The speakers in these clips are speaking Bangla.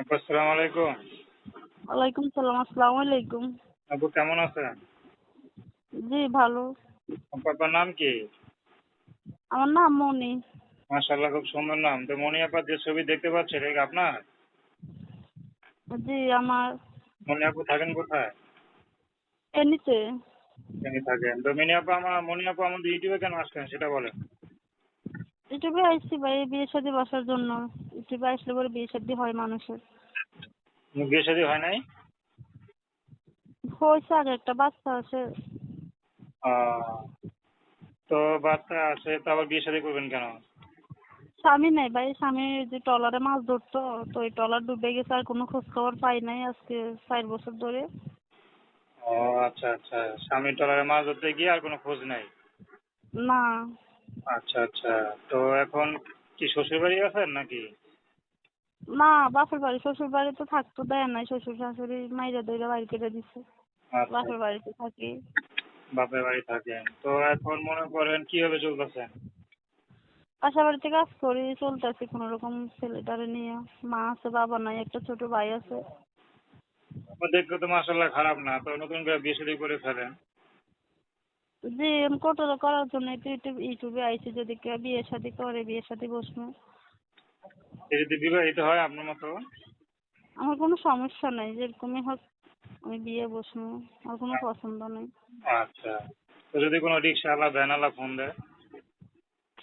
আসসালামু আলাইকুম। ওয়ালাইকুম সালাম। আসসালামু আলাইকুম। আপু কেমন আছেন? জি ভালো। আপনার নাম কি? আমার নাম মনি। মাশাআল্লাহ, খুব সুন্দর নাম। তো মনি আপা যে ছবি দেখতে পাচ্ছি এটা কি আপনার? জি আমার মনি আপু থাকেন কোথায়? এমনিতে তিনি থাকেন। তো মনি আপু আমাদের ইউটিউবে কেন আসলেন সেটা বলেন। ইউটিউবে আইসি ভাই বিয়ে শাদী বসার জন্য। ইউটিউবে আসলে পরে বিয়ে শাদী হয় মানুষের। বিয়ে শাদী হয় নাই? হয়েছে আগে একটা বাচ্চা আছে। আহ, তো বাচ্চা আছে তো আবার বিয়ে শাদী করবেন কেন? স্বামী নাই ভাই, স্বামী যে ট্রলারে মাছ ধরতো, তো ওই ট্রলার ডুবে গেছে, আর কোনো খোঁজ খবর পাই নাই আজকে 4 বছর ধরে। ও আচ্ছা আচ্ছা, স্বামী ট্রলারে মাছ ধরতে গিয়ে আর কোনো খোঁজ নাই। না। আচ্ছা আচ্ছা, তো এখন কি শ্বশুর বাড়ি আছেন নাকি? না, বাপের বাড়ি। শ্বশুর বাড়ি তো থাকতে দেয় নাই, শ্বশুর শাশুড়ি মাইরা দইরা বাড়ি কেটে দিছে। আচ্ছা, বাপের বাড়িতে থাকি। বাপের বাড়ি থাকেন। তো এখন মনে করেন কিভাবে চলতেছেন? বাসা বাড়িতে কাজ করি, চলতেছি কোনো রকম ছেলেটারে নিয়ে। মা আছে, বাবা নাই, একটা ছোট ভাই আছে। দেখতে তো মাশাআল্লাহ খারাপ না, তো নতুন করে বিয়ে শাদী করে ফেলেন। জি আমি কোটাটা করার জন্য একটু ইউটিউবে আইছি, যদি কেউ বিয়ে শাদী করে বিয়ে শাদী বসবো। সে যদি বিবাহিত হয় আপনার মতো। আমার কোনো সমস্যা নাই, যেরকমই হোক আমি বিয়ে বসবো। আমার কোনো পছন্দ নেই। আচ্ছা, তো যদি কোনো রিক্সাওয়ালা ভ্যানওয়ালা ফোন দেয়?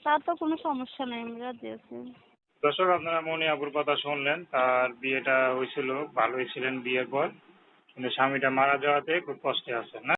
তার তো কোনো সমস্যা নেই, আমি রাজি আছি। দর্শক, আপনারা মনি আপুর কথা শুনলেন। তার বিয়েটা হয়েছিল, ভালোই ছিলেন বিয়ের পর, কিন্তু স্বামীটা মারা যাওয়াতে খুব কষ্টে আছেন না?